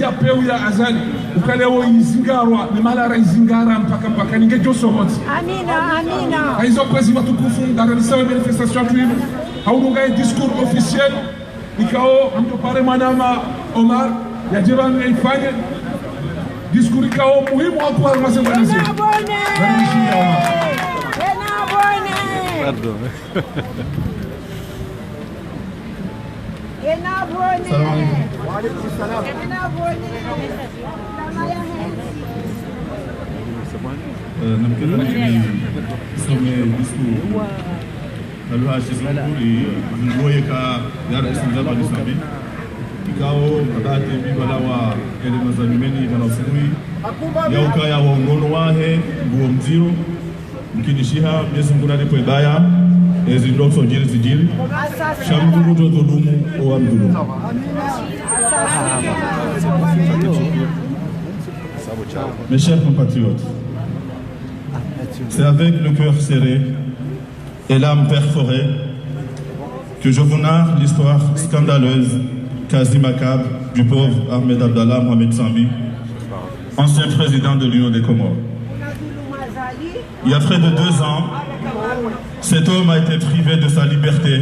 ya peu ya Azali ukalewo izingarwa ni mala izingara mpaka ningejo sohoti amina aizo kwezi watukufu ndaralisha manifestation tuimu haununga discours officiel ikao amtopare manama Omar ya jirani ifanye discours ikao muhimu hapo kwa masemanizi Ikao kadate bibala wa ele mazalumeni wanafui yauka ya waungono wahe nguo mziro mkinishiha Yesu nguna lipo ibaya ezi ndokso jili sijili shamungu to dumu o amdulo. Mes chers compatriotes, c'est avec le cœur serré et l'âme perforée que je vous narre l'histoire scandaleuse, quasi macabre, du pauvre Ahmed Abdallah Mohamed Sambi, ancien président de l'Union des Comores. Il y a près de 2 ans, cet homme a été privé de sa liberté,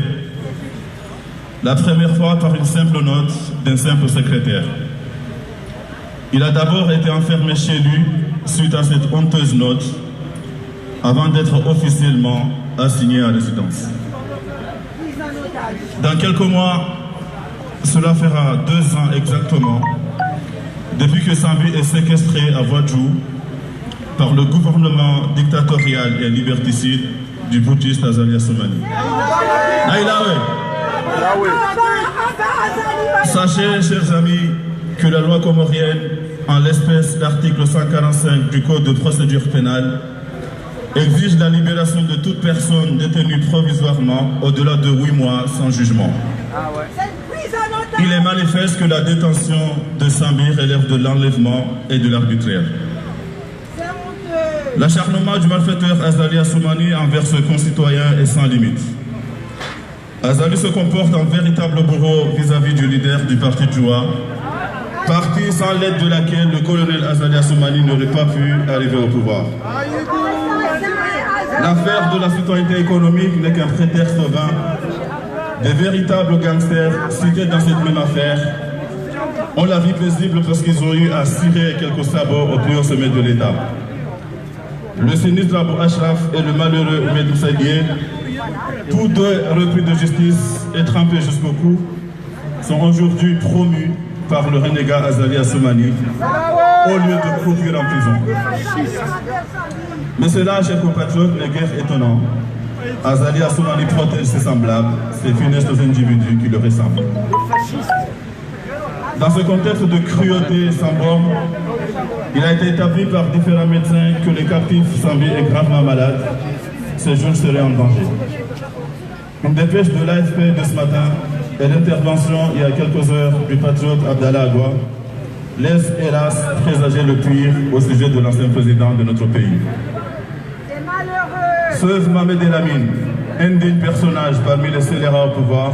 la première fois par une simple note d'un simple secrétaire. Il a d'abord été enfermé chez lui suite à cette honteuse note, avant d'être officiellement assigné à résidence. Dans quelques mois, cela fera 2 ans exactement, depuis que Sambi est séquestré à Ouadjou par le gouvernement dictatorial et liberticide du boutiste Azali Assoumani. Sachez, chers amis, que la loi comorienne, en l'espèce l'article 145 du Code de procédure pénale, exige la libération de toute personne détenue provisoirement au-delà de 8 mois sans jugement. Il est manifeste que la détention de Sambi relève de l'enlèvement et de l'arbitraire. L'acharnement du malfaiteur Azali Assoumani envers ce concitoyen est sans limite. Azali se comporte en véritable bourreau vis-à-vis du leader du parti Djoua, parti sans l'aide de laquelle le colonel Azali Assoumani n'aurait pas pu arriver au pouvoir. L'affaire de la citoyenneté économique n'est qu'un prétexte vain. Des véritables gangsters cités dans cette même affaire ont la vie paisible parce qu'ils ont eu à cirer quelques sabots au plus haut sommet de l'État. Le sinistre Abou Ashraf et le malheureux Medou Saïdié, tous deux repris de justice et trempés jusqu'au cou, sont aujourd'hui promus par le renégat Azali Assoumani au lieu de croupir en prison. Mais cela, chers compatriotes, n'est guère étonnant. Azali Assoumani protège ses semblables, ces funestes individus qui le ressemblent. Dans ce contexte de cruauté sans borne, il a été établi par différents médecins que le captif Sambi est gravement malade. Ce jour serait en danger. Une dépêche de l'AFP de ce matin et l'intervention il y a quelques heures du patriote Abdallah Agua laisse hélas présager le pire au sujet de l'ancien président de notre pays. Seuf Mohamed Elamine, indigne personnage parmi les scélérats au pouvoir,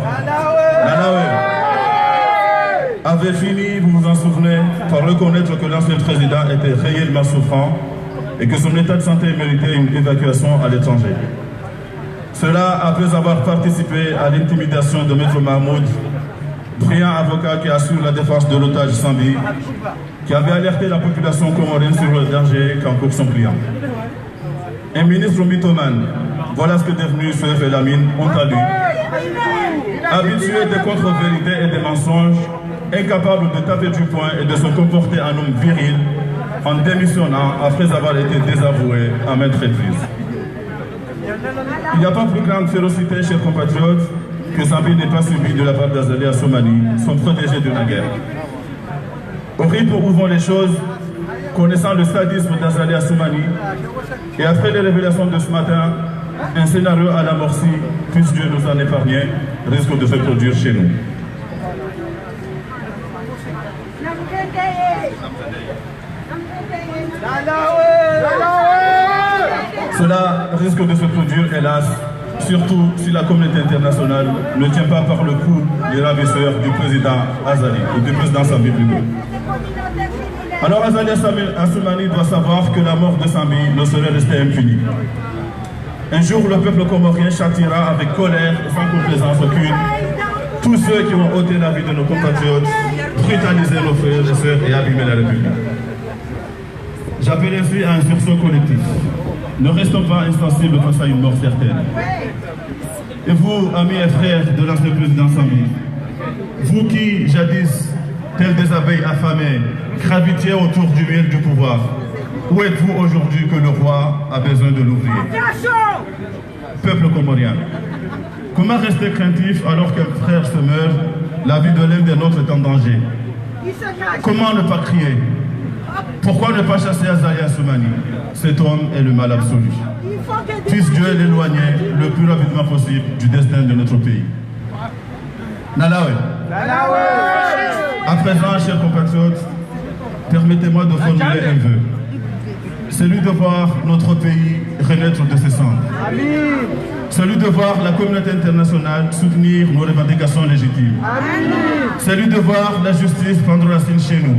avait fini, vous vous en souvenez, par reconnaître que l'ancien président était réellement souffrant et que son état de santé méritait une évacuation à l'étranger. Cela après avoir participé à l'intimidation de Maître Mahmoud, brillant avocat qui assure la défense de l'otage Sambi, qui avait alerté la population comorienne sur le danger qu'encourt son client. Un ministre mythomane, voilà ce que devenu Seuf Elamine ont à lui. Habitué des contre-vérités et des mensonges, incapable de taper du poing et de se comporter en homme viril, en démissionnant après avoir été désavoué à maintes reprises. Il n'y a pas plus grande férocité, chers compatriotes, que Sambi n'ait pas subi de la part d'Azali Assoumani, son protégé de la guerre. Au rythme où vont les choses, connaissant le sadisme d'Azali Assoumani, et après les révélations de ce matin, un scénario à la Morsi, puisse Dieu nous en épargner, risque de se produire chez nous. Cela risque de se produire, hélas, surtout si la communauté internationale ne tient pas par le cou les ravisseurs du président Azali, ou du président Sambi plutôt. Alors Azali Assoumani doit savoir que la mort de Sami ne serait restée impunie. Un jour, le peuple comorien châtiera avec colère et sans complaisance aucune tous ceux qui ont ôté la vie de nos compatriotes, brutalisé nos frères et sœurs et abîmé la République. J'appelle ainsi à un sursaut collectif. Ne restons pas insensibles face à une mort certaine. Et vous, amis et frères de l'ancien président Sami, vous qui, jadis, tels des abeilles affamées, gravitiez autour du mur du pouvoir, où êtes-vous aujourd'hui que le roi a besoin de l'ouvrir? Peuple comorien, comment rester craintif alors qu'un frère se meurt, la vie de l'un des nôtres est en danger? Comment ne pas crier? Pourquoi ne pas chasser Azali Assoumani? Cet homme est le mal absolu. Puisse Dieu l'éloigner le plus rapidement possible du destin de notre pays. Nalawe. À présent, chers compatriotes, permettez-moi de formuler un vœu. Celui de voir notre pays renaître de ses cendres. Celui de voir la communauté internationale soutenir nos revendications légitimes. Celui de voir la justice prendre racine chez nous.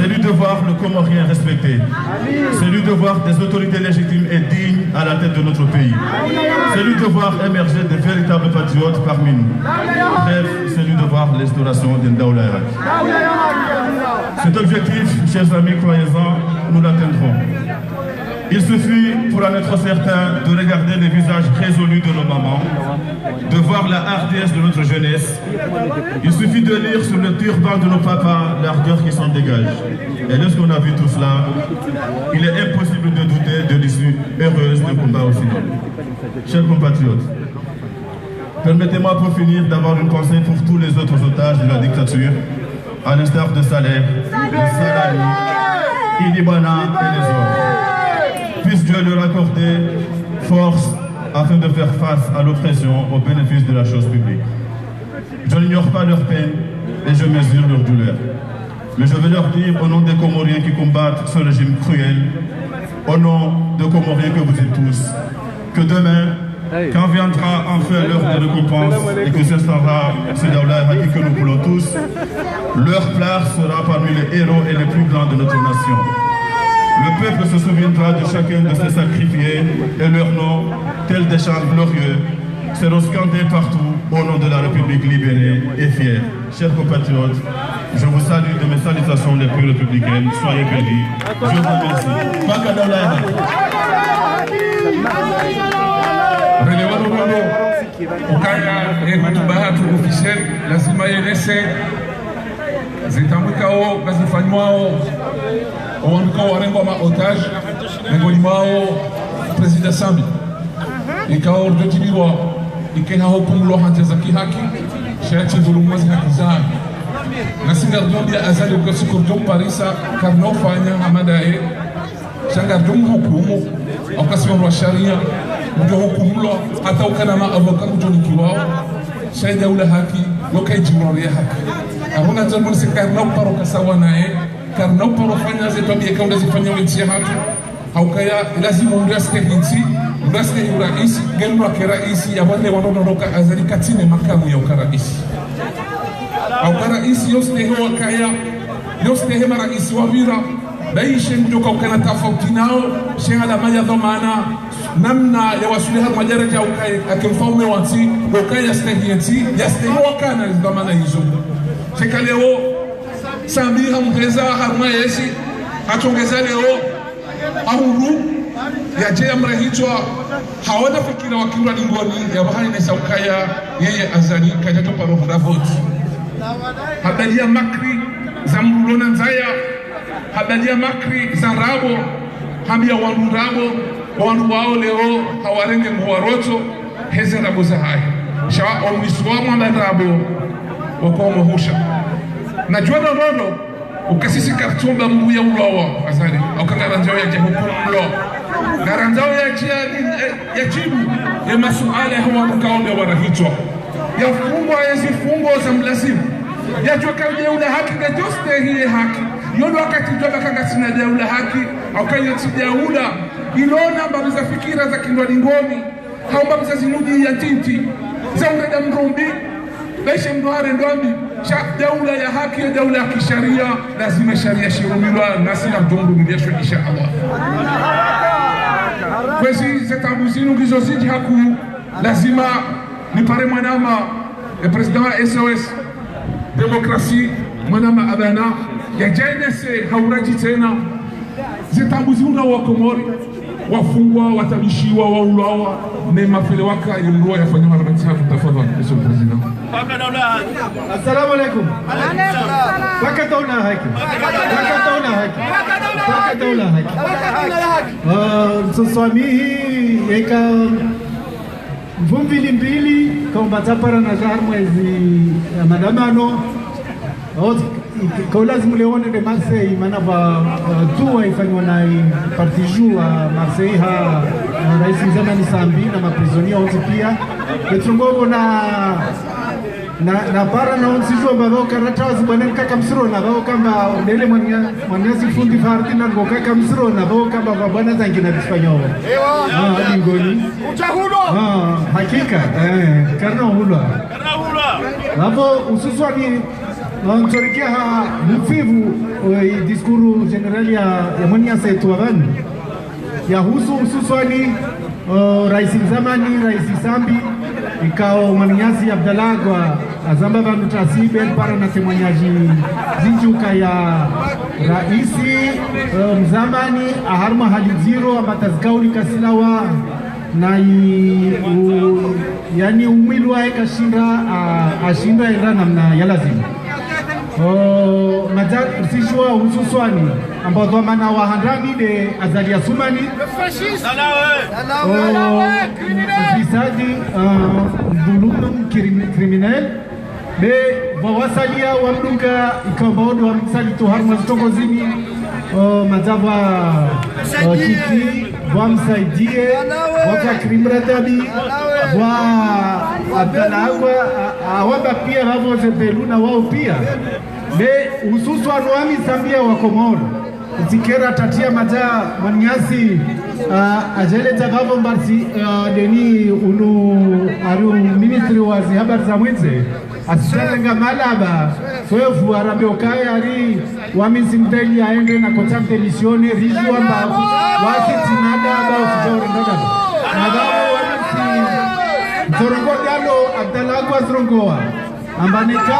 Celui de voir le Comorien respecté. Celui de voir des autorités légitimes et dignes à la tête de notre pays. Celui de voir émerger de véritables patriotes parmi nous. Bref, celui de voir l'instauration d'un Daoula Iraq. Cet objectif, chers amis, croyez-en, nous l'atteindrons. Il suffit, pour en être certain, de regarder les visages résolus de nos mamans, de voir la hardiesse de notre jeunesse. Il suffit de lire sur le turban de nos papas l'ardeur qui s'en dégage. Et lorsqu'on a vu tout cela, il est impossible de douter de l'issue heureuse d'un combat aussi noble. Chers compatriotes, permettez-moi pour finir d'avoir une pensée pour tous les autres otages de la dictature, à l'instar de Saleh, de Salami, Idibana et les autres. Puisse Dieu leur accorder force afin de faire face à l'oppression au bénéfice de la chose publique. Je n'ignore pas leur peine et je mesure leur douleur. Mais je veux leur dire, au nom des Comoriens qui combattent ce régime cruel, au nom des Comoriens que vous êtes tous, que demain, quand viendra enfin l'heure de récompense et que ce sera ce Daoula Iraqi que nous voulons tous, leur place sera parmi les héros et les plus grands de notre nation. Le peuple se souviendra de chacun de ces sacrifiés et leurs noms, tels des chants glorieux, seront scandés partout au nom de la République libérée et fière. Chers compatriotes, je vous salue de mes salutations les plus républicaines. Soyez bénis. Je vous remercie. Baka Daoula Iraqi. Relevado Rondo, ukaya hotuba yetu officiel lazima ieleze zitamwikao nazifanywaao oandikao warengwa maotage miongoni mwao President Sami ikao ordotibirwa ikenaho kumulwa hanja za kihaki shayachi dhulumazi haki zao na singardombia azali ukasikurjom parisa karnofanya hamadae shangarjom hukumu okasiwa sharia ndio hukumlo hata ukana maavoka mjoni wao shaida ule haki yokai jimroria haki abona jambo sikarna paro kasawa naye karna paro fanya zetu bia kaunda zifanya wenzi haki haukaya lazima undaste hinsi undaste uraisi gemro ka raisi ya wale wanaondoka azali katine makamu ya ukaraisi au karaisi yoste hewa kaya yoste hema raisi wa vira baishe mjoka ukana tofauti nao shenga maya dhamana namna ya wasuliha majaraja ukae akimfaume wansi ukae yastehienti yastehiwa kana dhamana hizo sheka leo sambiha mheza harma yesi hatongeza leo ahuru ya je amra hicho hawada fikira wakindwa dingoni ya bahani na saukaya yeye azali kajato paro vote habalia makri za mrulona nzaya habalia makri za rabo hambia wanurabo wanu wao leo hawarenge nguwaroto heze rabo za hai shawa omwiswa mwanda rabo wakomo husha na juana rono ukasisi kartumba mbu ya ulowa azali au kakaranjao ya jahukumu mlo na ranjao ya jibu ya masuala ya hawa mkaonde warahitwa ya fungwa ya zifungo za mlazimu ya juaka ule haki na joste hiye haki yono wakati joba kanga sina jaula haki au kanyo tijaula ilona mbabu za fikira za kindwa lingoni hao mbabu za zinudi ya tinti za ureda mrumbi baishe mdohare ndombi cha daula ya haki ya daula ya kisharia lazima sharia shirumiwa nasi na mtongo mbiasho insha Allah. Kwezi zetambuzinu gizo ziji haku lazima nipare mwanama ya president wa SOS demokrasi mwanama adana ya jainese hauraji tena zetambuzinu na wakomori wafungwa watabishiwa waulawa nema fele waka ilimrua yafanya marabati hafu tafadhali Mr. President. Assalamu alaikum. Waka daula haki. Waka daula haki. Msoswamihi eka mvumbili mbili kwa tapara na zahar mwezi madamano kwa lazima leone de Marseille manava tuwa ifanywa na partiju wa Marseille ha rais mzamani Sambi na maprisonia wote pia betungogo na bara na onsijua mbao karata wazibwana kaka msiro na bao kama ndele mwanyasi fundi farti na ngo kaka msiro na bao kama babwana zangi na Espanyol ngoni hakika karna hulwa hapo ususwa ni Ntorikia mfivu diskuru generali ya Mwenyasa Etuavani ya hususwani rais mzamani rais Sambi ikao Mwenyasi Abdalagwa azamba vanu tasibe para na temanyaji zinjuka ya raisi mzamani aharma haliziro ambatazikauli kasilawa na yani umwilu wae kashinda ashinda enda namna ya lazima majar sishwa hususwani ambao dhamana wa handani de Azalia Sumani fisadi dhulum criminel be wawasalia wamduka ikambaodo wamsali tu harma zitongozini mazava kiki wamsaidie waka krimratabi wa Abdalagwa awamba pia havo zebeluna wao pia be hususu anuami Sambia wa Komoro zikera tatia maja Mwenyasi ajele tagavo mbarsi deni unu aru ministry wa habari za mwenze asitenga malaba soefu arabe okaya ari wamisi mteli aende na kontakte misione rizu amba wasiti nada aba usijore ndada nadawo wamisi Zorongo Diallo Abdalagwa Zorongoa ambaneka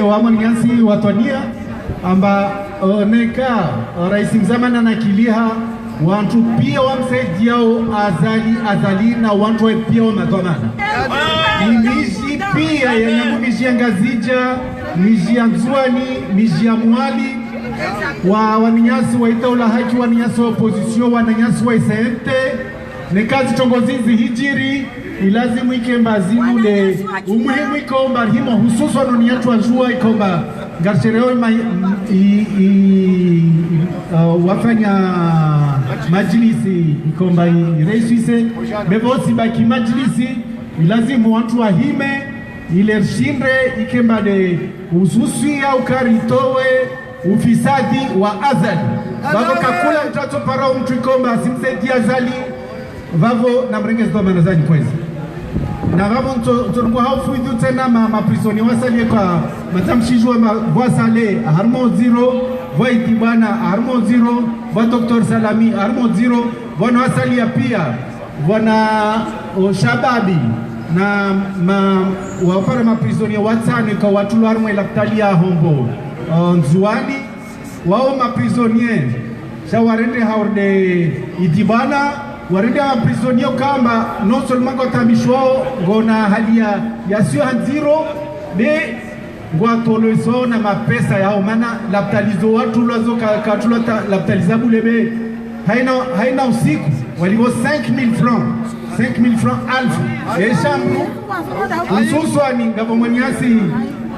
wa Mwenyasi watwania amba neka rais mzamana na kiliha wantu pia wamsaidiao azali na wantu pia wamadhamana miji pia yanyangu miji ya Ngazija miji ya Nzuani miji ya Mwali wa Wanyasi wa itaula haki Wanyasi wa opposition Wanyasi wa isente nekazi tongozizi hijiri ilazimu ikemba zimule umuhimu ikomba himo hususu anoni yatu wajua ikomba ngarchereo wafanya majlisi ikomba ireiswise bebosi baki majlisi ilazimu watu wahime ile shindre ikemba de ususi au karitowe ufisadi wa azali babo kakula mtato parao mtu ikomba simsedi azali vavo na mrengezi kwa manazani kwezi na vavo ntorungu haufu idhu tena maprisoni wasali kwa matamshijua wasale harmo zero wa itibana harmo zero wa Dr. Salami harmo zero wana wasali ya pia wana shababi na wapara maprisoni watane kwa watulu harmo ilaktalia hombo nzuani wao maprisonier shawarende haurde itibana warende wa prisonnier kamba non seulement kwa tamishwao ngona hali ya sio hanziro ne ngwa toloso na mapesa yao mana laptalizo watu lozo katula laptaliza bulebe haina usiku walivo 5000 francs alfu eshambu ususwani ngabo Mwenyasi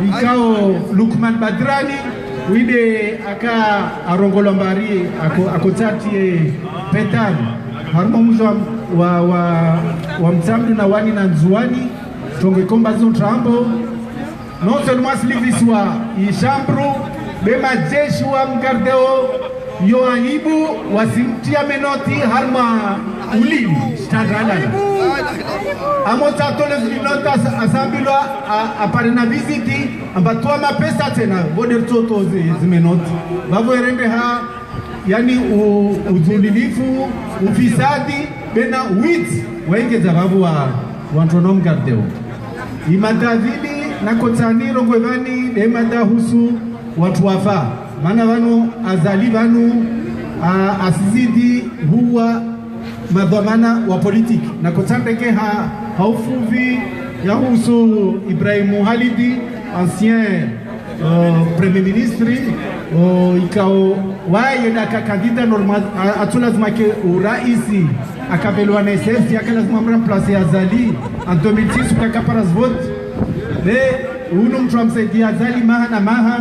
ikao Lukman Badrani wide aka arongolo mbari akotatie petani harimo mwisho wa mtamdu na wani na nzuani tongekomba zo trambo non seulement siliviswa ishambru bema jeshi wa mgardeo yo aibu wasimtia menoti harma ulimi standalala Amota tole zinota asambilwa apare na visiti ambatua mapesa tena bode toto zimenoti bavo erende ha yani uzulilifu ufisadi bena wit waingeza bavo wa wantonom gardeo imadavili na kotaniro ngwevani demada husu watu wafa maana vanu azali vanu asizidi huwa madhamana wa politiki na kotandeke haufuvi ya husu Ibrahim Halidi ancien premier ministre ikao waye na kandida normal atulazima ke uraisi akabelwa na SS akalazima remplacer Azali en 2006 ukakaparas vote le uno mtu amsaidia Azali maha na maha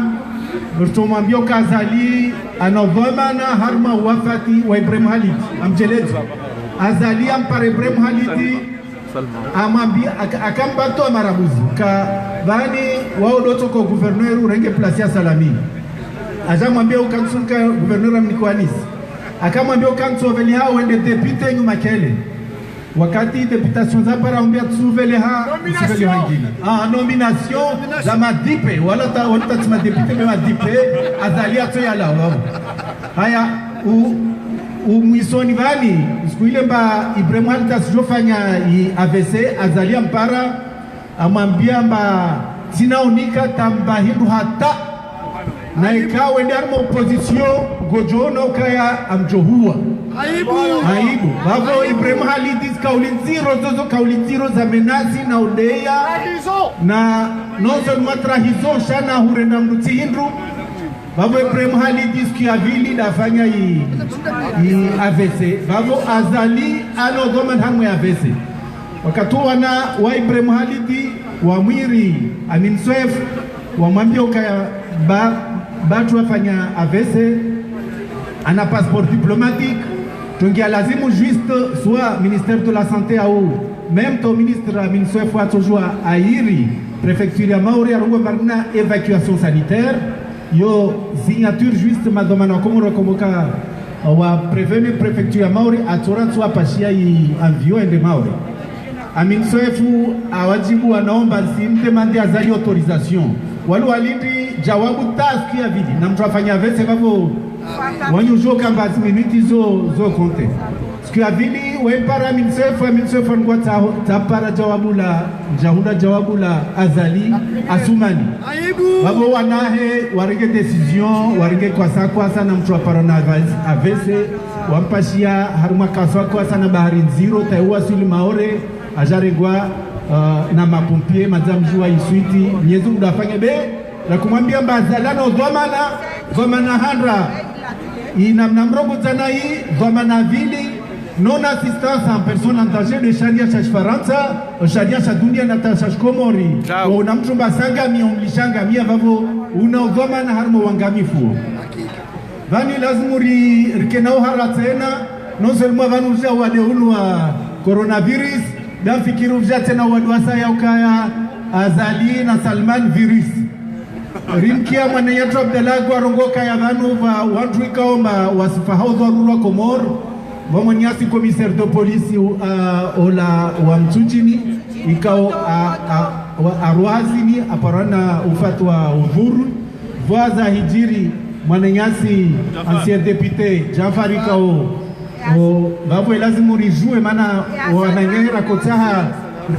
mtumwambia Azali anadhamana harma wafati wa Ibrahim Halidi amjelezi Azali ampare Ibrahim Halidi amwambia akambato marabuzi ka bani wao doto kwa gouverneur urenge place ya Salami ajamwambia ukansuka gouverneur amnikwanisi akamwambia ukansoveli hao wende depute nyuma kele wakati deputation za para ombia tsuvele ha tsuvele hangina nomination za madipe wala ta wala ta madipe mema dipe Azali atoya la wao haya umwisoni vani siku ile mba Ibrahim Halidi asijofanya AVC Azali ampara amwambia mba sinaonika tambahindu hata na ikawe ndarmo opposition gojona ukaya amjohua aibu bavo Ibrahim Halidi kauli zero za menasi na udea na nozo matrahizo shana hurenda mruti hindru bavo Ibrahim Halidi skiavili dafanya AVC bavo Azali anogoma hamwe AVC wakati wa Ibrahim Halidi wa mwiri Amin Swef wamwambia ukaya batu wafanya AVC ana passeport diplomatique tungia lazimu juste soit ministère de la santé au même ton ministre Amin Swef wa toujours airi préfecture ya Maori arongo marina évacuation sanitaire yo signature juste madomana komoro komoka wa prévenu préfecture ya Maori atora soit pashia envio ende Maori Amin Swef awajibu anaomba simdemande Azali autorisation walu walidi jawabu taski ya vidi na mtu afanya vese bavo wanyujo kamba minutes zo konte siku ya vidi wempara Amin Swef ngwa tapara jawabu la jahunda jawabu la Azali asumani bavo wanahe warenge decision warenge kwa sana mtu apara na avese wampashia haruma kaswa kwa sana bahari nziro taiwa suli Maore ajaregwa na mapompier madame jua isuiti nyezu mdafanya be na kumwambia mbazalano dhamana handra ina mnamrogo tana hii dhamana vili non assistance en personne en danger de sharia cha Faransa sharia cha dunia na cha Komori na mtu mbasanga miomlishanga mia vavo una dhamana harmo wangamifu vani lazima rikenao haratena non seulement vanu ja wale unwa coronavirus dan fikiru vya tena wadwasa ya ukaya Azali na Salman virus rimkia mwana yetu Abdallah kwa rongoka ya vanu va watu ikaomba wasifahau dharura Komor vamonyasi commissaire de police ola wa mtuchini ikao arwazini aparana ufatwa udhuru voaza hijiri mwana nyasi ancien député Jafari kao babo lazima rijue maana wananyera kotaha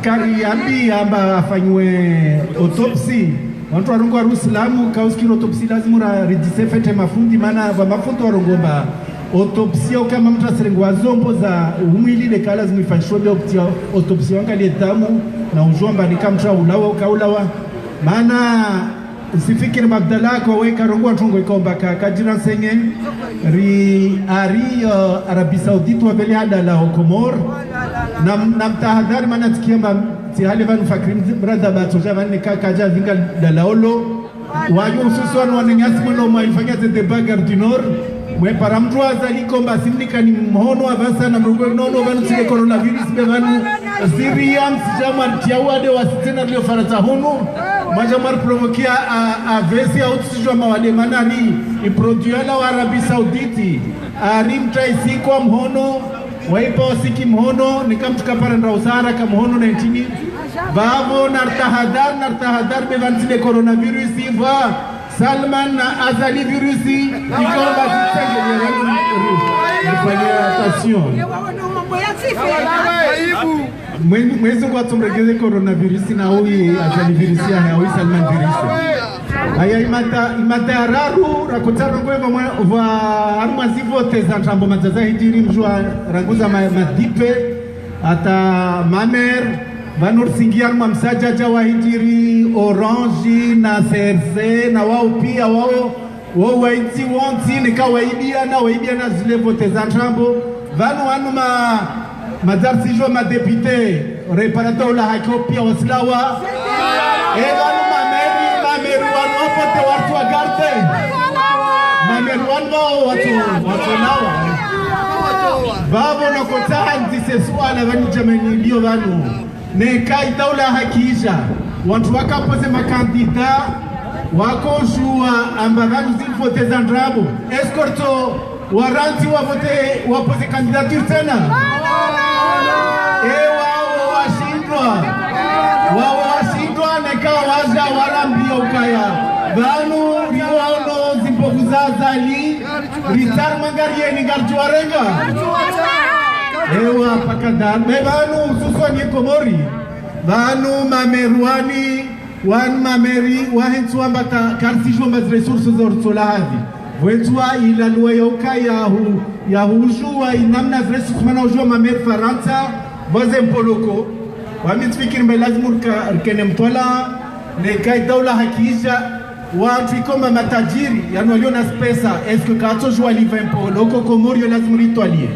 kari ambi amba afanywe autopsy watu warongo Uislamu kauskiro autopsy lazima rijise fete mafundi maana mafundi warongomba autopsy kama mtu asirengwa zombo za umwili le kala lazima ifanywe autopsy wangalie damu na ujomba ni kama mtu ulawa maana usifikiri Abdallah kwa weka rongo tungo ikomba kajira senye Arabie Saoudite wabele hada la Komor na mtahadhari maana tikiamba tihali vanu fakrim brother batoja vani kaja vinga dalaolo wajo ususuan wananyasi mwana maifanya zete bagar du nord mwe para mtu Azali komba simnika ni mhono avansa na mrugo nono vanu sile coronavirus be vanu Syriam sijamar tiawade wasitena lio farata hunu majamar provokia avesi au tsijwa mawade manani iproduala wa Arabie Saoudite arimta isiko mhono waipo siki mhono nikamtukapara nda usara kamhono na ntini bavo nartahadar bevansile coronavirus va Salman na Azali virusi ikomba kitenge nifanyia attention mwezi kwa tumregeze coronavirus na huyu Azali virusi na huyu Salman virusi aya imata raru rakotana ngweva va arma zivote za ntambo mazaza hijiri mjua ranguza madipe ata mamer vanor singia arma msajaja wa hijiri orange na CRC na wao pia wao waiti wonti nikawaibia na zile vote za ntambo vanu mazarsijo madepite reparateur la hakopia waslawa watu wa garte mameruanwa watu nawa babo na kotaha ndise swala vani jamani ndio vanu ne kai daula hakisha watu wakapoze makandida wako shua amba vanu zilfote za ndrabo escorto waranti wapoze kandidature tena wao washindwa neka waja warambia ukaya vanu riwano zimpofu za zali ritar mangarieni garjuarenga ewa pakadar bevanu ususwani komori vanu mameruani wan mameri wahentua mbata karsijo mbaz resources zorsolahavi vwentua ila luwa ukaya ya hujua inamna resources mana ujua mamer Faransa voze mpoloko wamitfikiri mbelazimu rkene mtola nekai daula hakisha watu ikomba matajiri yani walio na pesa eske kato jua liva mpoloko komorio lazimu ritwalie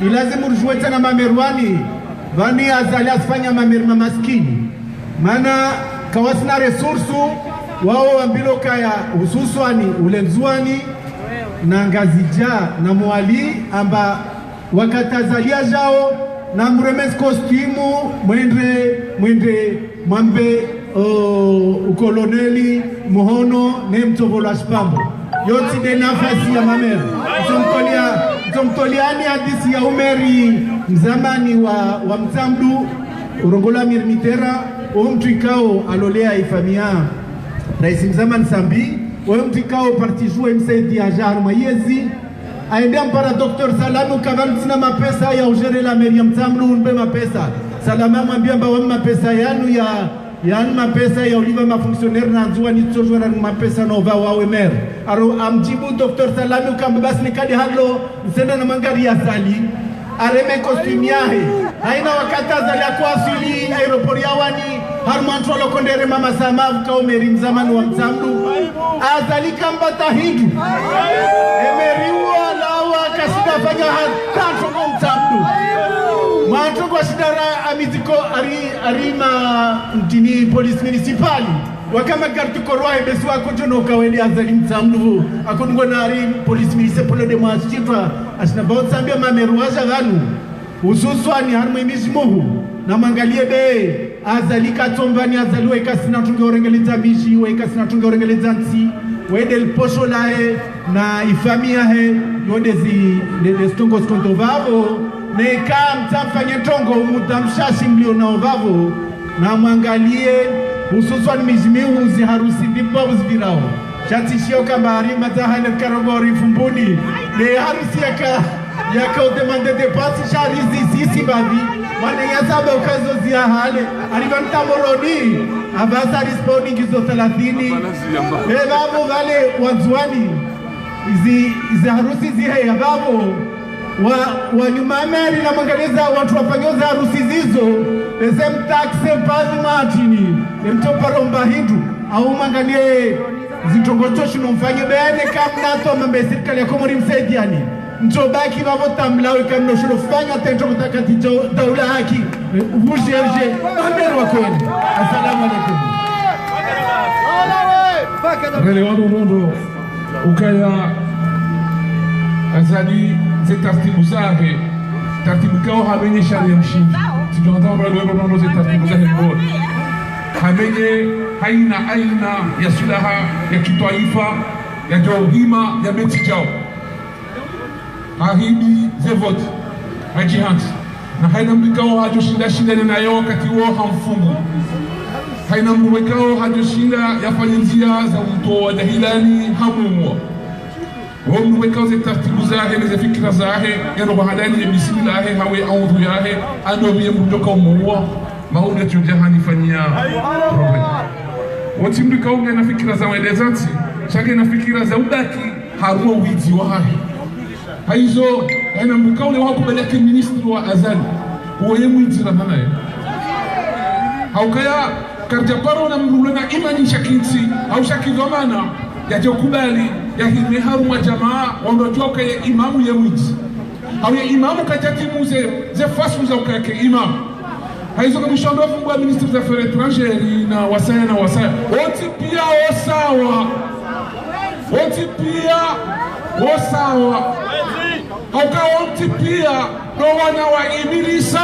ilazimu rjue tena mamerwani vani azali asfanya mamerma maskini mana kawasina resursu wao wambilo kaya hususwani ulenzuani na ngazija na mwali amba wakatazalia jao na mremes kostimu mwende mwambe ukoloneli muhono ne mtovola shpambo yoti de nafasi ya mamer mtomtoliani hadisi ya umeri mzamani wa mtamdu urongola mirmitera mtuikao alolea ifamia rais mzamani sambi mtuikao partijue msaidi ya jahar mayezi aende mpara Dr. Salamu kavantina mapesa ya ujere la meri ya mtamlu unbe mapesa Salama mwambia mba wami mapesa yanu mapesa ya uliva mafunksioner na nzuwa ni tsojwara mapesa na uva wawe mer aro amjibu Dr. Salamu kambabasi nikadi halo msenda na mangari ya sali areme kostumi yahe haina wakata zali ya kuasili aeropori ya wani harumantwalo kondere mama samavu kao meri mzamani wa mtamlu azali kambata hindu emeriwa lawa kashida fanya hatato kwa mtamlu maantongo ashidara amiziko arima mtini polisi municipali wakama gartu korwa ebesu akojono kawende azali mtamlu akonungo na ari polisi municipali de mwashitwa ashina baotsambia mameruaja ganu ususwani harmu imishmuhu na mangalie be azali katombani azali weka sina tunge orengeleza mishi weka sina tunge orengeleza nsi wede posho lae na ifamia he yode de stongo skonto vavo neka mtafanye tongo umutamshashi mlio na ovavo na mwangalie hususwani mijimihu zi harusi ndipo uzvirao chatishio kamba harima zahane karogori fumbuni ne harusi yaka udemande de pasi sharizi sisi babi wana yazaba ukazo zia hale alivanta moroni abasa responding hizo 30 babu wale wanzuani izi harusi zihe ya babu wa nyumameri na mangaleza watu wafanyoza harusi zizo pese mtakse pazi matini mtoparomba hindu au mangalie zitongotoshi nomfanye bene kamnato mambe serikali ya Komori msaidiani mtobaki vavota mlawe kamno shuro fanya tento kutakati daula haki vujerje mameru wa kweli. Assalamu alaikum. Rele wano nondo ukaya azali ze tartibu zake tartibu kao hamenye sharia mshindi tujonda wale nondo ze tartibu zake bora hamenye haina aina ya silaha ya kitaifa ya jauhima ya mechi jao ahidi ze vote jihad na haina mbikao hajoshinda shida nayo wakati wao hamfungu haina mbikao hajoshinda yafanya njia za utoa dahilani hamumo wao mbikao za taratibu zahe na fikra zahe yano bahadani ya bismillah hawe audhu yahe anobi mbutoka umoa mauna tujahani fanyia problem wote mbikao na fikra za waelezanti chake na fikira za udaki haruo wizi wahe haizo haina mbikao le wako balaki ministri wa azali uwe mwinzira naye haukaya karjaparo na mrulana imani shakinti au shakidhamana yajokubali yahime haruma jamaa wandotoka ya imamu ya mwinzi au ya imamu kajati muze ze fasu za ukake imamu haizo kabishondo fungwa ministri za affaires étrangères na wasaya wote pia osawa wote pia osawa hauka wote pia no wana wa ibilisa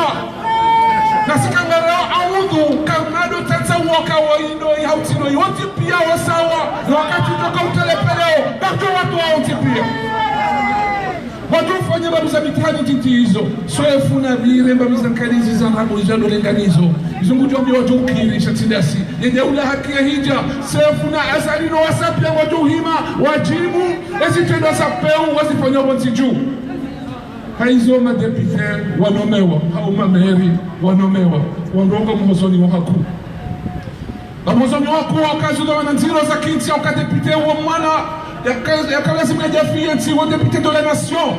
nasikangara audhu karnado tata waka wa indo hautino yote pia wasawa wakati toka utelepeleo bado watu wote pia watu fanya babu za mitihani titi hizo soefu na bire babu za kanizi za hapo hizo dolenganizo hizo ngujo watu ukirisha tidasi yenye ula haki ya hija soefu na asali no wasapia watu hima wajibu ezi tendo sapeu wasifanya wonti juu haizo madepite wanomewa hau mameri wanomewa wandonga mhozoni wahaku mhozoni waku wakazuda wananziro za kinti wakadepite wa mwana yakalazima jafia nti wadepite de la nation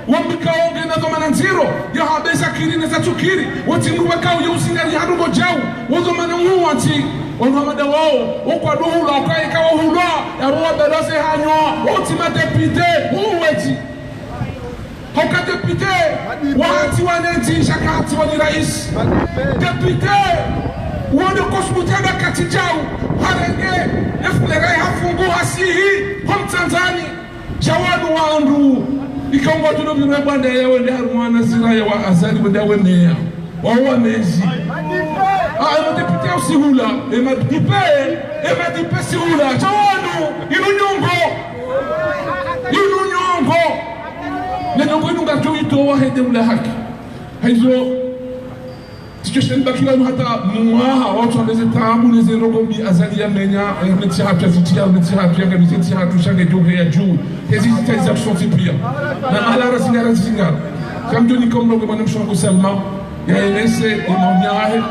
wambika onge na doma nanziro ya habeza kiri neza tukiri wati nuwekao ya usingari hadugo jau wazo manangu wanti wanamada wao wakwa duhula wakaika wahula ya ruwa belose hanyo wati madepite uweti hauka depute wahati wanenti shakati wani rais depute wano kosmutega kati jau harenge eflegai hafungu hasihi hom Tanzani jawadu wandu ikaunga tuno binabanda ya wende harumana zira ya wa azali wende wemea wawa mezi ema depute usihula ema dipe sihula jawadu inu nyongo neno kwenu ngato itoa hede ula haki haizo situation bakila hata mwaha watu waneze taabu neze rogo bi azali ya menya meti hatu zitia meti hatu yanga meti hatu shange joge ya juu hezi zitaza kusonti pia na ala razinga kamjoni komro kwa mshongo Salma ya enese imaunyahe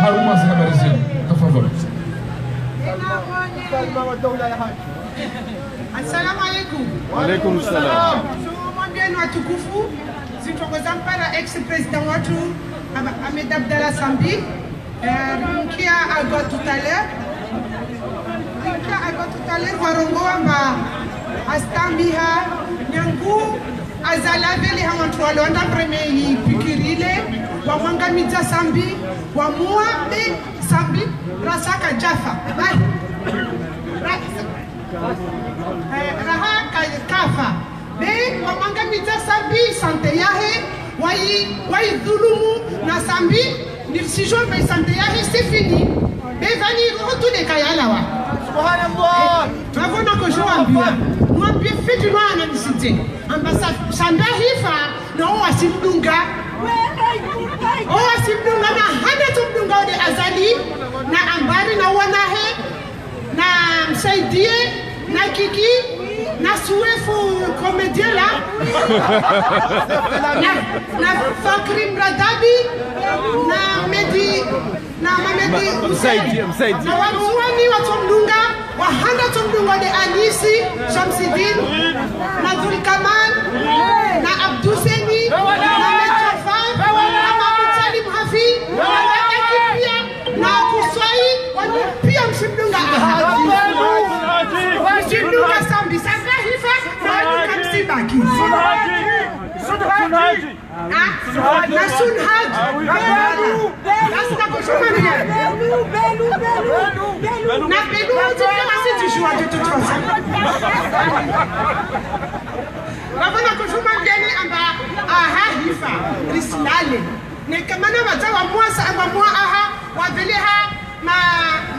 haruma za barizia tafadhali. Assalamu alaikum. Wa alaikum salam. Mwambieni watukufu zitongozwa mpara ex-president watu Ahmed Abdallah Sambi mkia agwa tout à l'heure warongo wamba astambiha nyangu azalaveli hawantu walonda premei pikirile wamwangamiza Sambi wamua be Sambi rasaka jafa raha kafa be wamwangamiza Sambi sante yahe wai dhulumu na Sambi nifsijo be sante yahe c'est fini be vani rotune kayalawa subhanallah mavona ko joambia mwambie fitu mwana nisite ambasa Sambi hifa no wasimdunga wasimdunga na hana tumdunga ode azali na ambari na wanahe na msaidie na kiki na suefu komedien la na Fakri Mradabi na Medi Msaidi na wazuani watomdunga wahanda tomdunga de Anisi Shamsidin na Dhulkamal na Abduseni na Metrofan na Mahmud Salim Hafi na Ekipia na Kuswai pia msimdunga msimdunga Sambi sasa hifa na kamsibaki Sunhaji na Sunhaji nasi na kushumania na Belu wote masiti shua tututosa wabona kushumania amba hifa risilale nekamana watawa mwasa amba mwa waveleha ma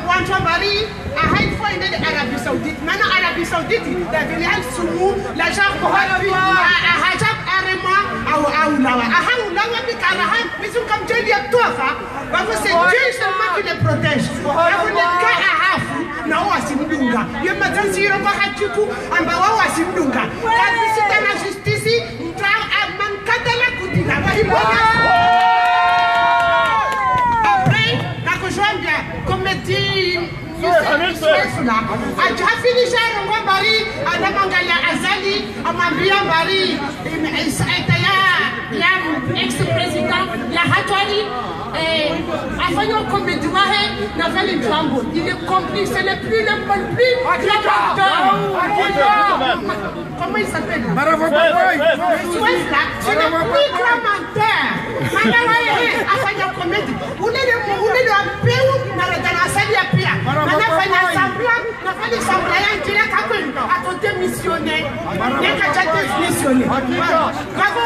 wantu bari haifo inde Arabie Saoudite mana Arabie Saoudite daveleha sumu la jarbo hafi hajab arema au lawa protege akunika ahafu na wasimdunga ye matanziro kwa hakiku amba wao wasimdunga kabisa na justice mtra mankatala kudiga bahibonya après na kujwambia committee ajafinisha rongo bari anamangalia Azali amwambia bari ya ex-president ya hatwali afanya comédie wahe na vale jambo il est complice c'est le plus comment il s'appelle c'est le plus commentaire afanya comédie unele apeu na radana Azali ya pia anafanya semblant na vale semblant ya njira kakwenda atote missionnaire nekachate missionnaire kako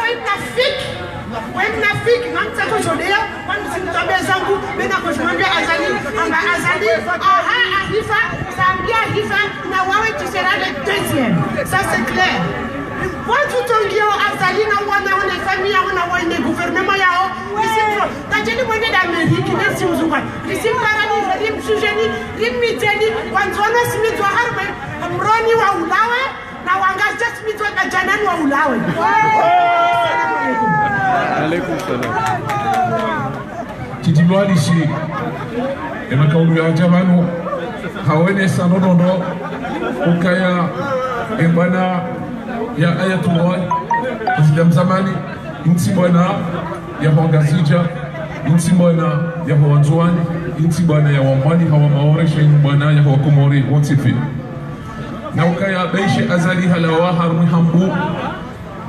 Wemnafiki namtaka jodea wanimsimtambia zangu bena kushmambia Azali amba Azali aha ahifa sambia ahifa na wawe tisera le deuxième ça c'est clair watu tongio Azali na wana famille wana wana gouvernement yao isimro tajeni mwende d'Amérique nesi uzungwa isimparani rim sujeni rim miteni wanzona simitwa harbe mroni wa ulawe na wangaja simitwa kajanani wa ulawe Alaikum salam. Titibwa d'ici. Et ma kaulu ya jamano hawene sanonono ukaya embana ya ayatullah President zamani inti bwana ya Hongazija inti bwana ya Wanzwani inti bwana ya Wamani hawa maore shin bwana ya Komori wote pia na ukaya Beishe Azali halawa harmi hambu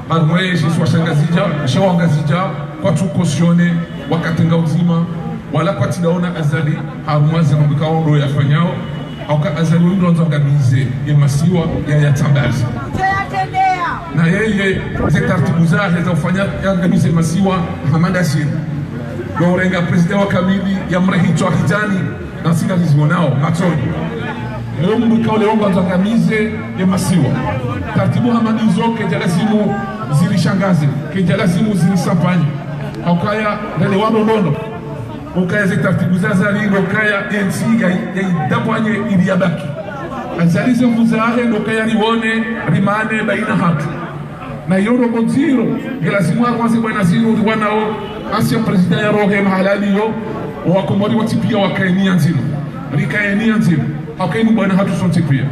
armwe Yesu washangazija shawangazija kwa tukosione wakatenga uzima wala kwa tidaona Azali harumwazi mbikao ndo yafanyao au ka Azali ndo nzangamize yemasiwa ya yatangaza na yeye zetaratibu zake za kufanya yangamize masiwa Hamada Sir Gorenga president wa kamili ya mrehito hitani na singa zizionao matoni leo mbikao leo nzangamize yemasiwa taratibu Hamadi zoke jalazimu zilishangaze kijalazimu zilisampanye ukaya ndele wanonono ukaya zetaratibu za Azali ukaya ensiga yidabwanye iliyabaki Azali zemvuzahe ukaya rione rimane baina hatu na yoro moziro jalazimu akwaze bwana ziro wanao asia president ya rohe mahalali yo wakomori watipia wakaenia nzima rikaenia nzima hakaini bwana hatu sontipia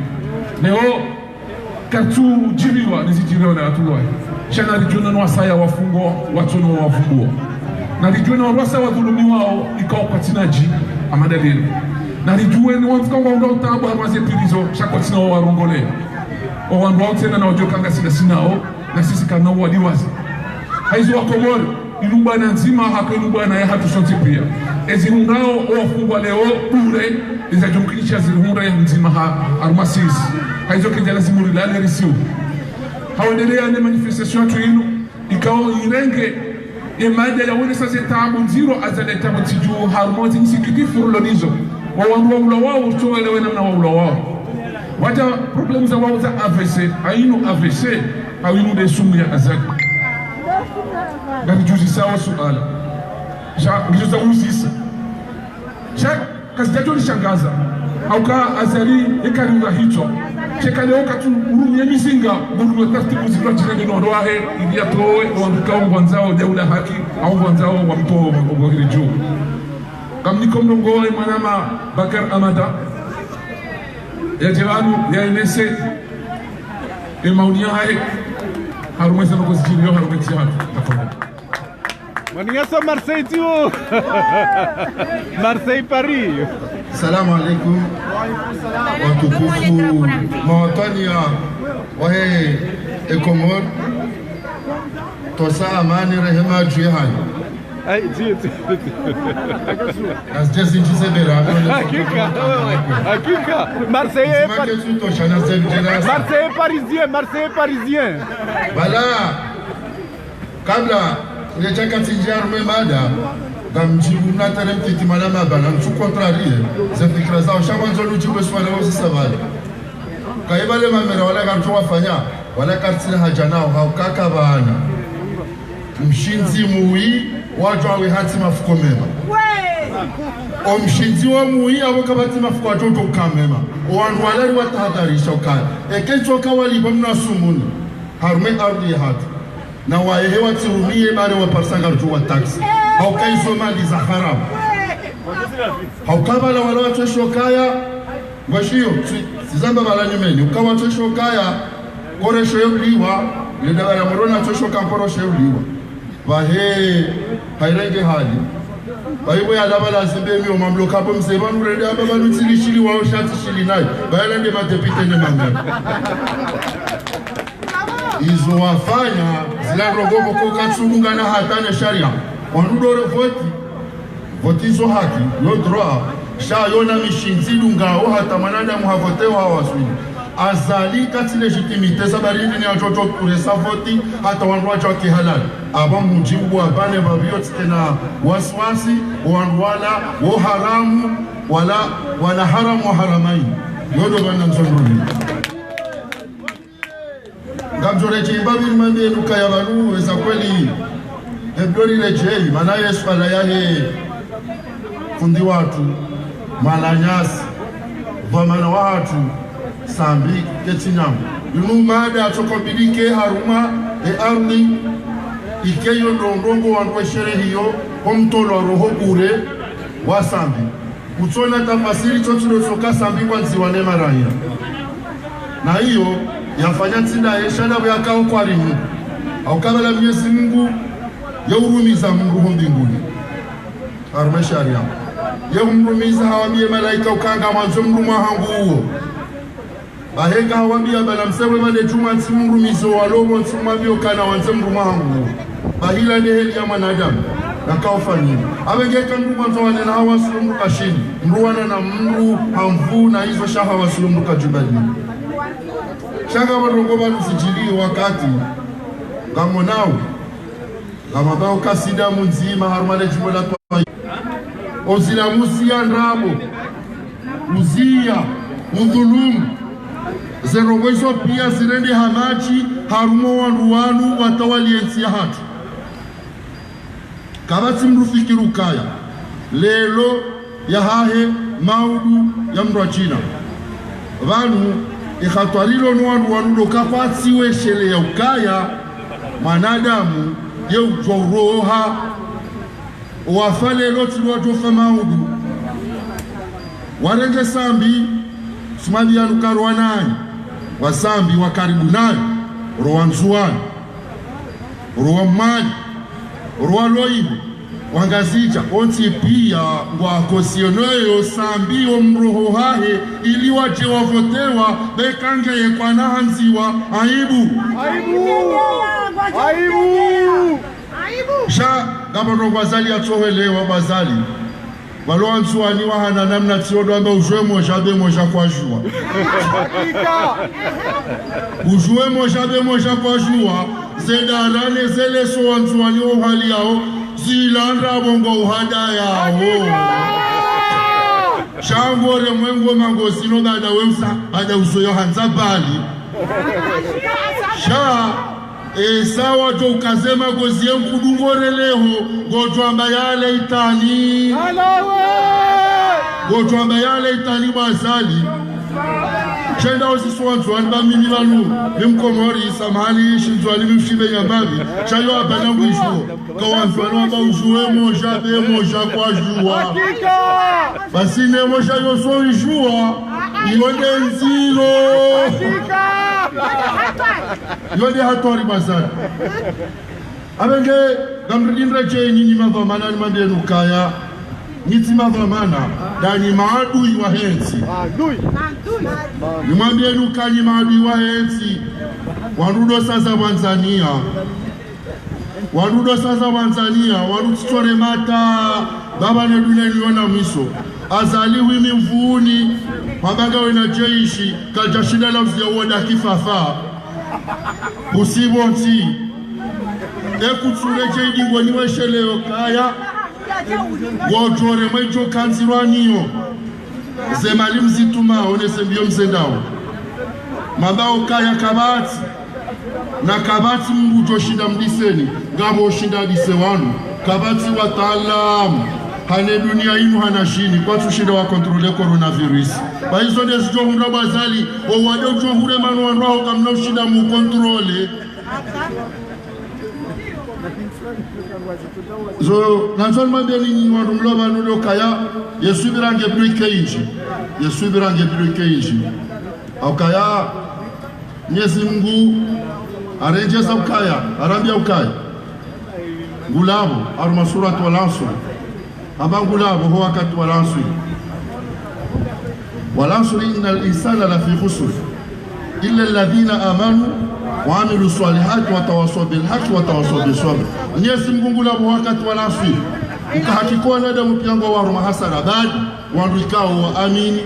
leo katu jiriwa nizijiriwa na atulwa shana lijuna nwasaya wafungwa watono wafungwa na lijuna wasa wadhulumi wao ikao patinaji amadalilo na lijue ni wantika waunga utabu harmaze pilizo shakotina wa warongole wa wandu wao tena na wajokanga sinao na sisi kanao wadiwazi haizo wakomori ilumba na nzima haka ilumba na ya hatu sonti pia ezihungao wafungwa leo bure ezajumkilisha zilihunga ya nzima harmasisi haizo kenjala zimuri lale risiu hawendelea ne manifestation tu inu ikao irenge emaja ya wone sasa tabu nziro azale tabu tiju harmozi nsikiti furulonizo wa wandu wao utoelewe na wao waja problemu za wao za AVC ainu AVC ainu de sumu ya Azali gani juzi sawa suala ngizo za uzisa kazi jajo lishangaza auka Azali ekariwa hicho cheka leo katu urumia mizinga mundu taratibu zilwa jirani no roahe ilia towe wanduka ngwanzao jaula haki au ngwanzao wa mto ogori juu kamniko mnongoe manama Bakar Amada ya jirani ya inese emaunia hai harumeza no kozijiro harumeti hatu Maniasa Marseille tio. Marseille Paris. Salamu alaikum. Watukufu mawatani ya wahe Ekomor. Tosa amani rehema juhani. Ai tio. Nasjezi njisebera. Hakika. Marseille parisien. Bala. Kabla Nechaka tinjar mada gamjibu na tarem titi malama bana tu contrarie za fikra zao shabanzo lujibu swala wao savali kaibale mamera wala kartu wafanya wala kartira haja nao haukaka bana mshinzi muwi watu awe hati mafuko mema omshinzi wa muhi abo kabati mafuko atoto kamema wandu walari watahadharisha ukaya ekecho kawalipa mnasumuni harume ardhi hatu na waehewa tirumie bare wa parsanga rujua taxi haukaizo mali za haramu haukabala wala watosho kaya washio sizamba bala nyumeni ukawa watosho kaya koresho yeuliwa lida bala morona watosho kamporosho yeuliwa wahe hairenge hali Baibo ya laba la zimbe mi omamlo kapo mseba nurede aba balu tili shili wao shati shili nayo baila nde matepite ne mangani izo wafanya zila rogobo kokatsunga na hatane sharia ondudore voti izo haki yo droit sha yona mishinzi lungao hata manada muhavotewa hawaswini azali kati legitimite sabarindi ni atoto kuresa voti hata wandu wacho kihalali aba mujibu wa bane babiyoti tena waswasi wanwala wo haramu wala haramu wa haramaini yodo bana mzondoni ngamjore chimbabi mwambie nuka ya balu weza kweli ebdori lejei mana Yesu ala yahe fundi watu malanyasi vamana watu sambi ketinyamu yunu mada atokobidike haruma ardhi ikeyo ndongo wanwe sherehe hiyo omtolo roho bure wa sambi utona tafasiri chochilo soka sambi kwa ziwane maraya na hiyo yafanya tsinda yeshana yakao kwa rimu au kabla Mwenyezi Mungu yaurumiza Mungu mbinguni haruma sharia yaurumiza hawambie malaika ukanga mwanzo mruma hangu huo bahenga hawambia bala msewe mane chuma nsimurumizo walobo nsumambio kana wanze mruma hangu bahila ni heli ya mwanadamu na kaufani abengeka mru mwanzo wanena hawa sulumru kashini mruwana na mru hamvu na hizo shaha wa sulumru kajubali shaka warongoba nusijili wakati gamonao gamabao kasida munzima harumane jimbola kwa ozila musia nrabo uzia udhulumu zerongwezo pia zirende hamachi harumo wanduwanu watawaliensi ya hatu kabati mrufikiru kaya lelo ya hahe maudu ya mrachina vanu ikhatwarilo wanduwanu lokapati weshele ya ukaya manadamu ye ujoroha wafale loti wajofa maudu warenge sambi sumali ya nukarwa nani wasambi wa karibu nani roa nzuani roa mmali roa loibu wangazija onti pia wakosionoyo sambi omroho hahe ili wache wavotewa bekange yekwana hanziwa aibu sha gabano bazali atohelewa bazali Walo ansuani wa hana namna tiodo amba ujue moja be moja kwa jua. Ujue moja be moja kwa jua. Zedarane zele so ansuani wa hali yao. Zilandra bongo uhada yao. Shangore mwengo mango sino dada wemsa. Ada usoyo hanza bali. Sha sawa jo ukazema gozie mkudungore leho gojo ambayale itali gojo ambayale itali bazali chenda osiswanzwani bamini banu bimkomori samali shinzwani bimshibe nyambabi chayo abana mwisho kawanzwani wamba ujue moja be moja kwa jua basine moja yoso ijua yonde nzilo yonde hatori bazali abenge gamrindra chenyi ni mavamana ni mandenu kaya niti mavamana dani maadui wa hensi ni mandenu kanyi maadui wa hensi wanudo sasa Tanzania warutitore mata baba ne dune liona miso azali wimi mvuuni mabaga wena jeishi kajashida la uzia uoda kifafa usibonti ekutsure jeidi ngoni wesheleo kaya wotore mwejo kanzirwaniyo zemali mzituma onesembio mzendao mabao kaya kabati na kabati mbu joshinda mdiseni ngabo shinda disewanu kabati wataalamu hane dunia inu hana shini kwa tushinde wa kontrole coronavirus ba hizo ndezo hunda bazali o wade ujohure manu wanrao kamna ushinda mu kontrole zo nanzol mabye ni wandu mloba nulo kaya yesubirange brike inji au kaya Mwenyezi Mungu arejeza ukaya arambia ukaya gulabo aruma suratu wal-asr aba gulabo huwa wakati wal-asr innal insana lafi khusr illa alladhina amanu wa amilu salihati wa tawassaw bil haqqi wa tawassaw bis sabr. Mwenyezi Mungu gulabo wakati wal-asr ukahakikuwa nadamu piango wa aruma hasara badi wanduikao wa amini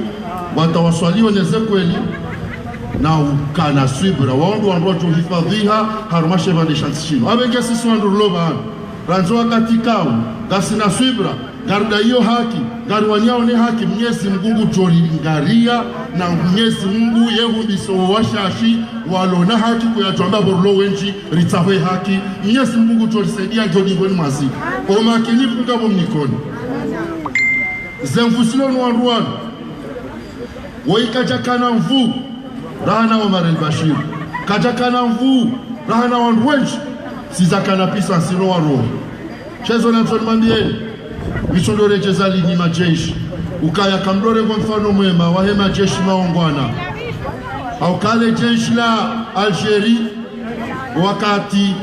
watawaswaliwa neze kweli na ukana swibra wandu wandu hifadhiha harumashe vande shansishino abenge sisi wandu loba ranzo katikao gasina swibra garuda hiyo haki garuwanyao ne haki Mwenyezi Mungu jori ngaria na Mwenyezi Mungu yehumbiso washashi walona haki kuyatwamba borlo wenji ritahwe haki Mwenyezi Mungu jori saidia jodi ngoni mazi o makini fungabo mnikoni zemfusilo nwanduano waikajakana mvu Rana Omar al-Bashir kajakana mvu Rana wanduwenji sizakana pisa sino wa roho chezo na msonimambieni misondore jezali ni majeshi ukaya kamdore kwa mfano mwema wahema jeshi maongwana au kale jeshi la Algeria wakati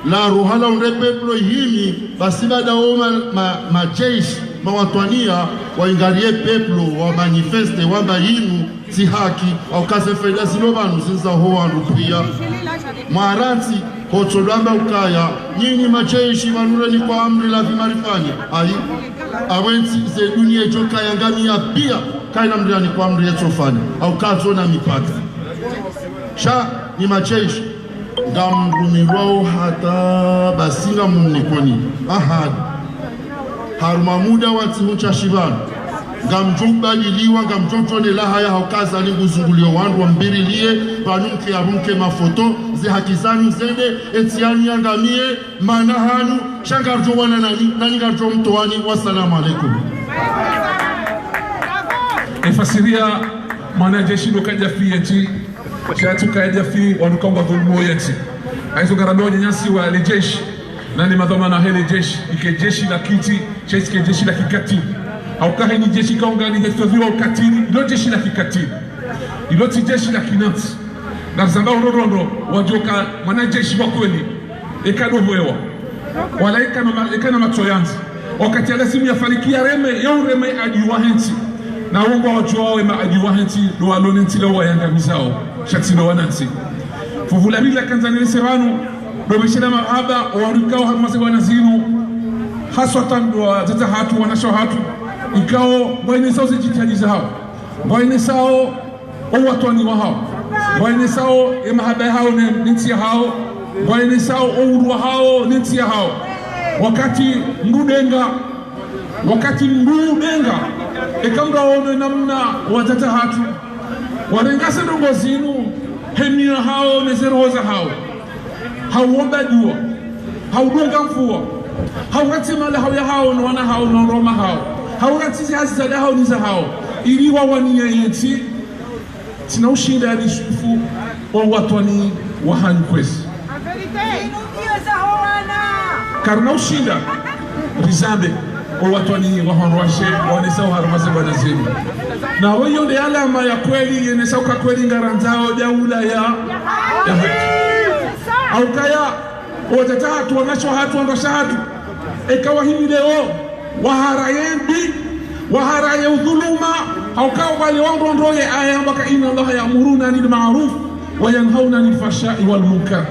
la ruhala unrepeplo himi basi bada oma majeshi mawatwania waingarie peplo wa manifeste wamba yinu si haki au kaze faida zilobanu zinza hoa rupia maranti hotolamba ukaya nyinyi majeshi manure ni kwa amri la vimarifanya ai awenzi ze dunia joka yangamia pia kaina mriani kwa amri yetofanya au kazo na mipaka sha ni majeshi ngamrumirwao hata basinga mnikoni ahadi haruma muda watihucha shivanu ngamjubadiliwa ngamjotone laha ya haukaza linguzungulio wandu wambirilie panumke arumke mafoto ze hakizani zende etiani yangamie manahanu shangarjo wana nani garjo mtoani. Wassalamu alaikum. Efasiria mwanajeshi nukaja fi yeti shatu kaja fi wanukonga dhulumu yeti aizo garameo nyanyasi wa lijeshi nani madhomana hele jeshi ike jeshi la kiti cheske jeshi la kikati au kahe ni jeshi kaungani hetodhiwa ukatili ilo jeshi la kikatili ilo ti jeshi la kinanti na zamba urorondo wajoka mwanajeshi wa kweli ekadohwewa wala ekana matoyanzi wakati ala simu ya farikia reme ajiwa henti na ungo wajoawe ajiwa henti luwa lonenti lawa yangamizao shatino wananti fuvula bila kanzanile seranu domeshina mahaba warukao hamase wanazinu haswatan wa zata hatu wanasho hatu ikao waine sao zijitihadi zao waine sao owatwani wa hao waine sao mahaba hao ninti hao waine sao ourwa hao ninti hao wakati mbudenga ekanga ono namna watata hatu warengase ndongo zinu hemia hao nezeroza hao hauomba dua haudonga mfua haurati mala hao ya hao na wana hao na roma hao haurati hazi za hao ni za hao ili wawania yeti tina ushinda ni shufu wa watwani wa hankwesi karna ushinda rizambe wa watwani wa hanwashe wanesao harumaze wanazenu na weyo de alama ya kweli yenesao kwa kweli ngaranzao jaula ya au kaya watata hatu wanasho hatu wandosha hatu ekawa himi leo waharaye udhuluma au kawa wale wangu ndoye aya mbaka inna Allah ya'muruna bil ma'ruf wa yanhauna 'anil fahsha'i wal munkar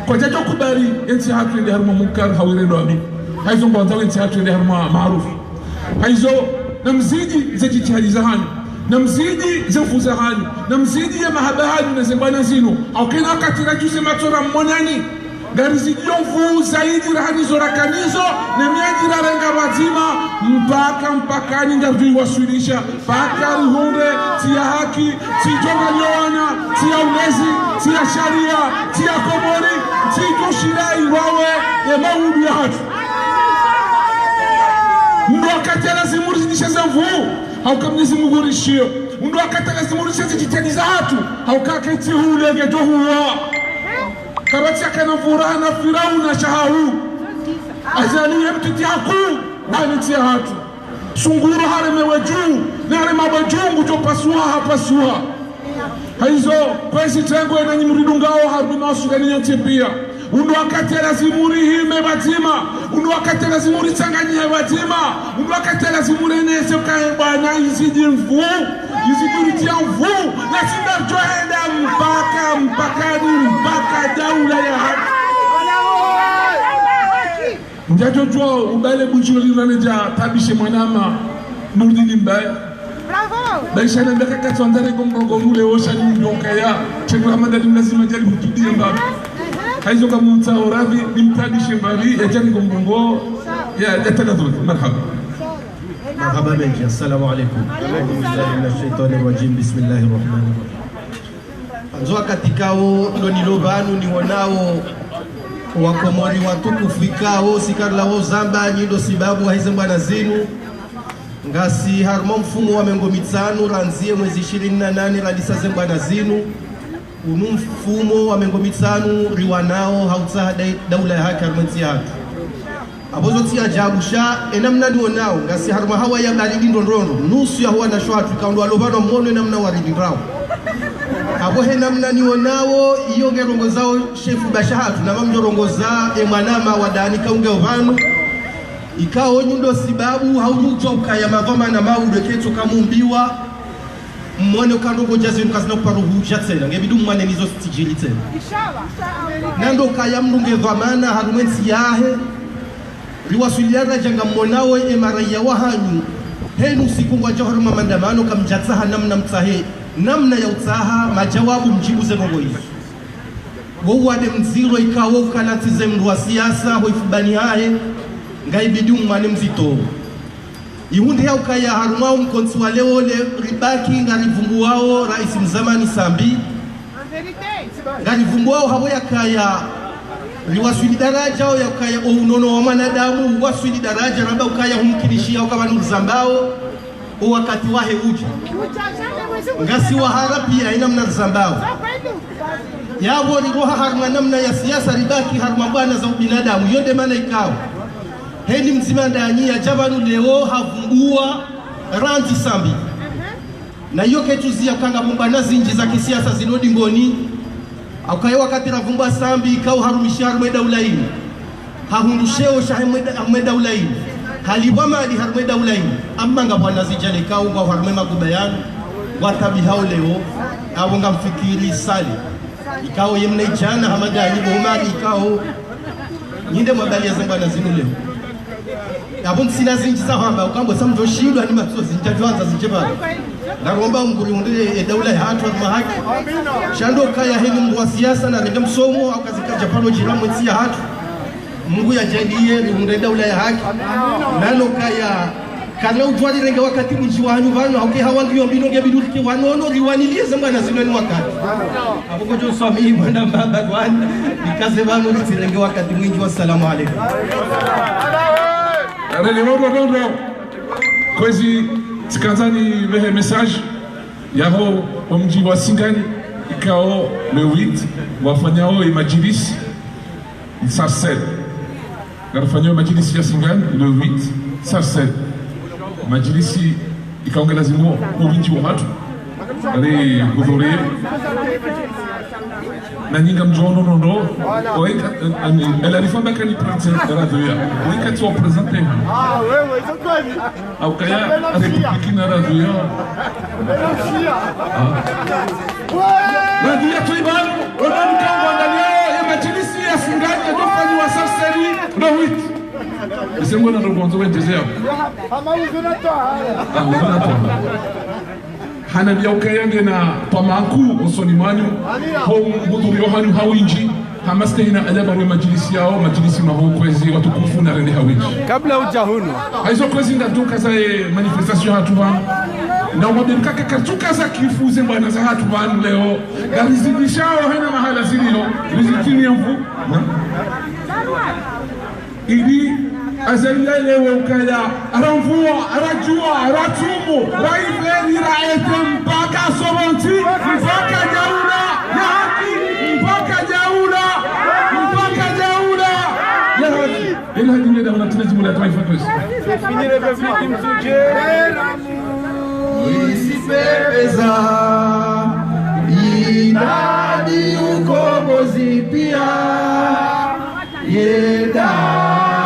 kwa jajo kubali enti hatu ndi harma munkar hawirendo ami haizo ngwanza enti hatu ndi harma ma'ruf haizo namzidi zijitihadi zahani namzidi zefuza hali namzidi ya mahabahali na zembana zinu au kena wakati rajuze matora mmonani garizidi yofu zaidi rahani zorakanizo na miajira renga wazima mpakani ngarvi wasuilisha paka rihunde tia haki tijonga nyowana tia unezi tia sharia tia komori tijo shirai wawe ya maudu ya hatu ndo wakati lazima urizidishe zamvu hauka Mwenyezi Mungu urishio undu wakati lazima urizidishe jitihadi za watu hauka kiti hulege jo huwa karati akana furaha na Firauna shahahu azaliye mtiti haku na niti ya hatu sunguru haremewe juu na haremawe jungu jo pasua hapasua haizo kwezi tengo enanyi mridungao harbi mausugani nyote pia undu wakati lazimuri hime batima undu wakati lazimuri changanyie batima undu wakati lazimuri nese kae bwana izidi mvu izidi ritia mvu na sinda joenda mpaka daula ya haki njajo jua ubale bunchilo liraneja tabishe mwanama nurdini mbaye baisha na mbeka katwandare gombo mule osha ni mdonka ya chekula madali lazima jali hutudie mbabe haizo kama mtaoravi nimtadishe mbali yajani gombo ya yatakadhuri مرحبا بك السلام عليكم من الشيطان الرجيم بسم الله الرحمن الرحيم anzoa katikao ndonilo vanu ni wanao wakomori watukufu ikao sikarla wo zamba nyindo sibabu haize mbwana zinu ngasi harmo mfumo wa mengo mitsanu ranzie mwezi 28 radisaze mbwana zinu unu mfumo wa mengo mitsanu riwanao hautsaha daula ya haki harmwenzi hatu abozo tia jabusha enamna nionao ngasi harma hawa ya baridi ndondondo nusu ya huwa na shwatu kaundu alobano mmono enamna waridi rao abo he namna nionao iyo ngerongo zao shefu bashahatu na mamjorongo za emwanama wadani kaunge ovanu ikao nyundo sibabu haujujo ukaya madhoma na maude keto kamumbiwa mwone ukandogo jazi ukazina kuparuhu jatsena ngebidu mwane nizo stijili tena nando kaya mnunge dhamana harumwensi yahe riwasuliana janga mwonawe emaraya wahanyu henu siku wajoharu mamandamano kamjatsaha namna mtsahe namna ya utaha majawabu mjibu zenongo hizo wawade mziro ikawo ukanatize mndu wa siasa hoifubani hae ngaibidi umane mzito ihundi ya ukaya harumao mkonsi wa leo le ribaki ngarivumbu wao raisi mzamani Sambi ngarivumbu wao habo ya kaya riwaswili daraja ya ukaya unono wa manadamu waswili daraja raba ukaya humkinishia ukabanu zambao wakati wahe uja ngasi wa harapia ina mna zambao yabo ni roha harma namna ya siasa ribaki harma bwana za binadamu yonde maana ikao heni mzima ndani ya jabanu leo havumbua ranti Sambi na hiyo ketuzia kanga mumbana zinji za kisiasa zinodi ngoni aukaye wakati ravumbua Sambi ikao harumisha harma daulaini hahundusheo shahe daulaini halibama di harme daulaini amma nga bwana zijale kao nga harme magubayanu watabi hao leo awonga mfikiri sali ikao yemna ijana hamadani bomari ikao nyinde mwabali ya zambana zinu leo abun sina zinji za hamba ukambo samjo shindwa ni matso zinjatwanza zinjebala naromba mguri unde daula ya hatu wa haki shando kaya heni mwa siasa na rege msomo au kazika japano jiramu nsi ya hatu Mungu ya jadiye ni daula ya haki nalo kaya kana utwali renga wakati mji wanyu vanu hauke hawangi yombino ngebiduki wanono riwanilie zambana zinweni wakati aboko jo swami mwanda mbaba kwani nikaze vanu ntirenge wakati mwingi wassalamu alaykum Allez, non. Kwezi tikanzani vehe message yaho omji wa Singani ikao le 8 wafanyao imajilisi Sarsel. Garfanyao majilisi ya Singani le 8 Sarsel. Majilisi ikaongela zimu ubinji wa hatu. Ali hudhuria na nyinga mjono nondo oika elarifa baka ni presente radio oika tu presente wewe hizo kwani au kaya republiki na radio radio tu iban onan kwa ndani ya majilisi ya Singani yatofanywa Sarseri no 8 isengo na ndo wendezea ama uzunatoa hana bia ukayange na pamanku usoni mwanyu ho mudhuri yohanu hawinji hamaste ina adaba wa majlisi yao majlisi maho kwezi watukufu na rende hawinji kabla ujahunu haizo kwezi ndatuka za manifestation hatu vanu na wabirika kakatuka za kifuze mbwana za hatu vanu leo garizidishao hena mahala zilio rizitini ya mfu ili azelia ile ukaya aramvua arajua aratumu raiveri raete mpaka somonti mpaka jaula ya haki mpaka jaula ya haki ila dini ndio tunataka la taifa kwetu C'est fini les victimes de Dieu. Isipeza